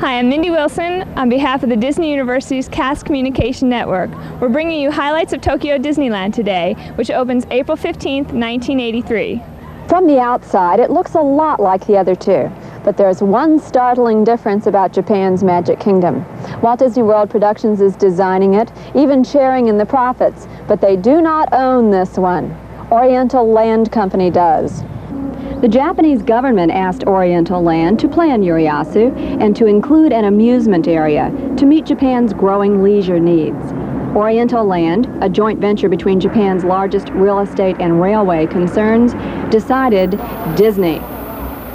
Hi, I'm Mindy Wilson on behalf of the Disney University's Cast Communication Network. We're bringing you highlights of Tokyo Disneyland today, which opens April 15th, 1983. From the outside, it looks a lot like the other two, but there's one startling difference about Japan's Magic Kingdom. Walt Disney World Productions is designing it, even sharing in the profits, but they do not own this one. Oriental Land Company does. The Japanese government asked Oriental Land to plan Urayasu and to include an amusement area to meet Japan's growing leisure needs. Oriental Land, a joint venture between Japan's largest real estate and railway concerns, decided Disney.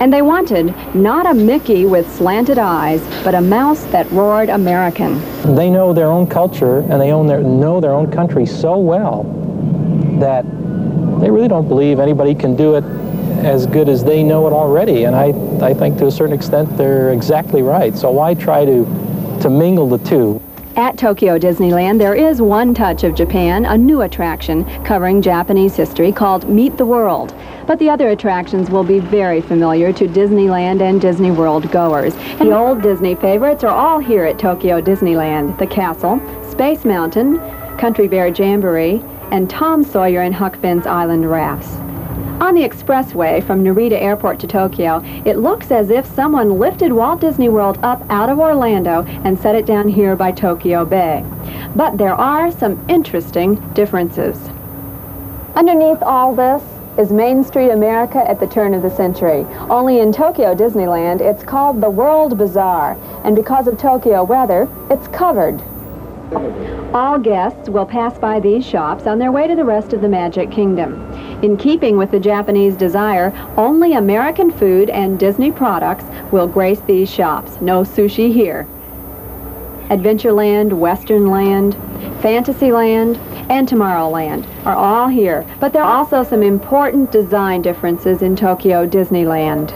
And they wanted not a Mickey with slanted eyes, but a mouse that roared American. They know their own culture and they know their own country so well that they really don't believe anybody can do it as good as they know it already, and I think to a certain extent they're exactly right. So why try to mingle the two? At Tokyo Disneyland, there is one touch of Japan, a new attraction covering Japanese history called Meet the World. But the other attractions will be very familiar to Disneyland and Disney World goers. And the old Disney favorites are all here at Tokyo Disneyland: the Castle, Space Mountain, Country Bear Jamboree, and Tom Sawyer and Huck Finn's Island Rafts. On the expressway from Narita Airport to Tokyo, it looks as if someone lifted Walt Disney World up out of Orlando and set it down here by Tokyo Bay. But there are some interesting differences. Underneath all this is Main Street America at the turn of the century. Only in Tokyo Disneyland, it's called the World Bazaar, and because of Tokyo weather, it's covered. All guests will pass by these shops on their way to the rest of the Magic Kingdom. In keeping with the Japanese desire, only American food and Disney products will grace these shops. No sushi here. Adventureland, Westernland, Fantasyland, and Tomorrowland are all here, but there are also some important design differences in Tokyo Disneyland.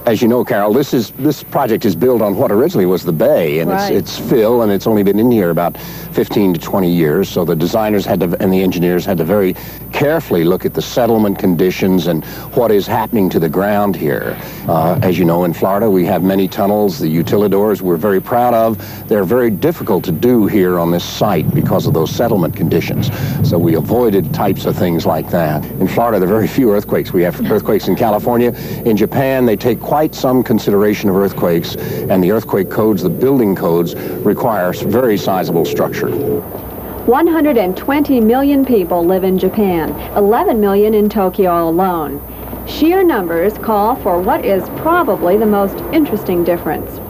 As you know, Carol, this project is built on what originally was the bay, and right. it's fill, and it's only been in here about 15 to 20 years. So the designers and the engineers had to very carefully look at the settlement conditions and what is happening to the ground here. As you know, in Florida, we have many tunnels. The utilidors we're very proud of. They're very difficult to do here on this site because of those settlement conditions. So we avoided types of things like that. In Florida, there are very few earthquakes. We have earthquakes in California. In Japan, they take quite some consideration of earthquakes, and the earthquake codes, the building codes, require very sizable structure. 120 million people live in Japan, 11 million in Tokyo alone. Sheer numbers call for what is probably the most interesting difference.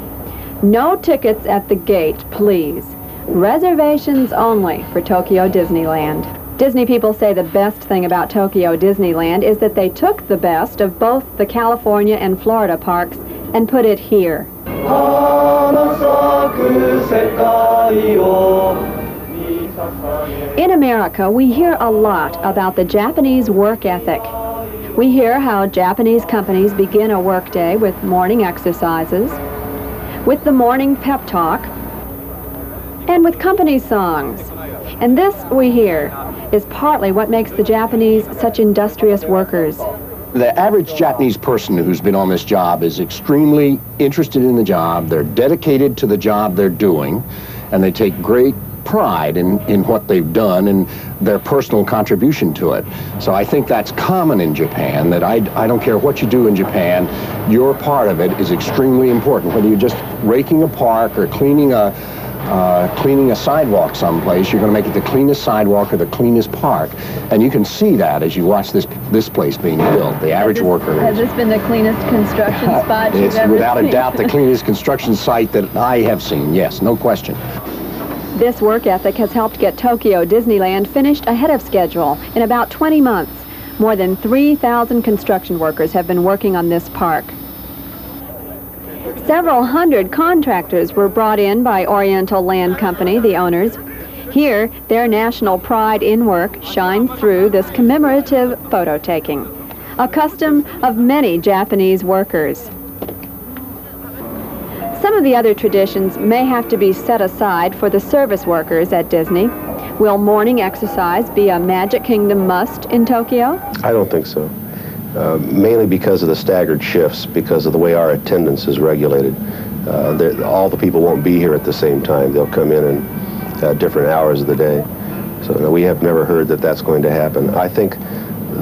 No tickets at the gate, please. Reservations only for Tokyo Disneyland. Disney people say the best thing about Tokyo Disneyland is that they took the best of both the California and Florida parks and put it here. In America, we hear a lot about the Japanese work ethic. We hear how Japanese companies begin a workday with morning exercises, with the morning pep talk, and with company songs. And this, we hear, is partly what makes the Japanese such industrious workers. The average Japanese person who's been on this job is extremely interested in the job. They're dedicated to the job they're doing, and they take great pride in what they've done and their personal contribution to it. So I think that's common in Japan, that I don't care what you do in Japan, your part of it is extremely important. Whether you're just raking a park or cleaning a sidewalk someplace, you're going to make it the cleanest sidewalk or the cleanest park. And you can see that as you watch this place being built. The average worker. Has this been the cleanest construction spot you've It's ever without seen? a doubt the cleanest construction site that I have seen, yes, no question. This work ethic has helped get Tokyo Disneyland finished ahead of schedule in about 20 months. More than 3,000 construction workers have been working on this park. Several hundred contractors were brought in by Oriental Land Company, the owners. Here, their national pride in work shines through this commemorative photo taking, a custom of many Japanese workers. Some of the other traditions may have to be set aside for the service workers at Disney. Will morning exercise be a Magic Kingdom must in Tokyo? I don't think so. Mainly because of the staggered shifts, because of the way our attendance is regulated. all the people won't be here at the same time. They'll come in different hours of the day. So no, we have never heard that that's going to happen. I think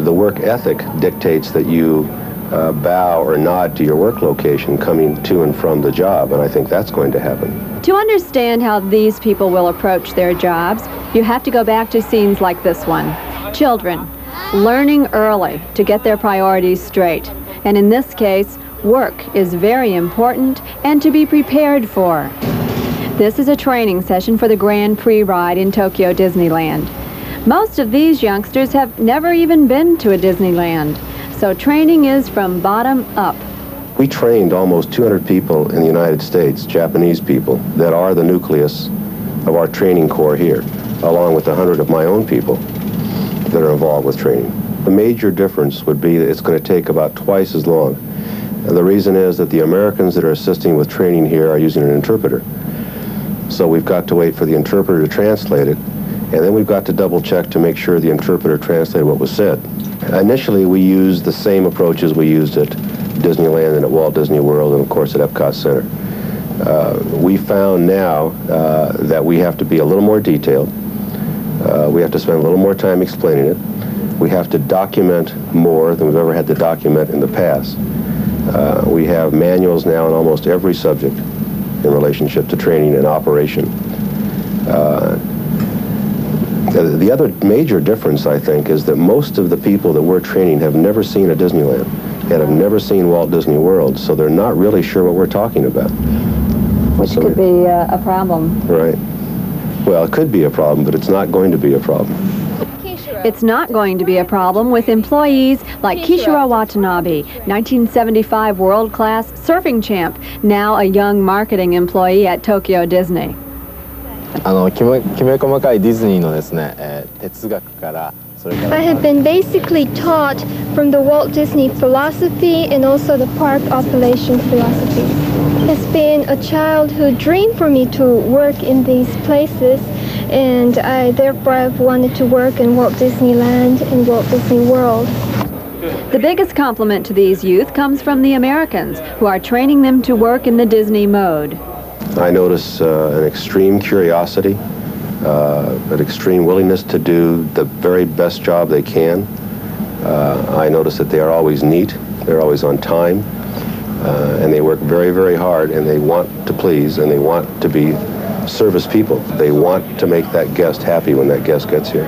the work ethic dictates that you bow or nod to your work location coming to and from the job, and I think that's going to happen. To understand how these people will approach their jobs, you have to go back to scenes like this one. Children learning early to get their priorities straight. And in this case, work is very important and to be prepared for. This is a training session for the Grand Prix ride in Tokyo Disneyland. Most of these youngsters have never even been to a Disneyland, so training is from bottom up. We trained almost 200 people in the United States, Japanese people, that are the nucleus of our training corps here, along with 100 of my own people that are involved with training. The major difference would be that it's going to take about twice as long. And the reason is that the Americans that are assisting with training here are using an interpreter. So we've got to wait for the interpreter to translate it, and then we've got to double check to make sure the interpreter translated what was said. Initially, we used the same approaches we used at Disneyland and at Walt Disney World and, of course, at Epcot Center. We found now that we have to be a little more detailed. We have to spend a little more time explaining it. We have to document more than we've ever had to document in the past. We have manuals now in almost every subject in relationship to training and operation. The other major difference, I think, is that most of the people that we're training have never seen a Disneyland and have never seen Walt Disney World, so they're not really sure what we're talking about. Which could be a problem. Right. Well, it could be a problem, but it's not going to be a problem. It's not going to be a problem with employees like Kishiro Watanabe, 1975 world-class surfing champ, now a young marketing employee at Tokyo Disney. きめ細かいディズニーのですね、哲学からそれから I have been basically taught from the Walt Disney philosophy and also the park operation philosophy. It's been a childhood dream for me to work in these places, and I therefore wanted to work in Walt Disneyland and Walt Disney World. The biggest compliment to these youth comes from the Americans, who are training them to work in the Disney mode. I notice an extreme curiosity, an extreme willingness to do the very best job they can. I notice that they are always neat, they're always on time, and they work very, very hard, and they want to please, and they want to be service people. They want to make that guest happy when that guest gets here.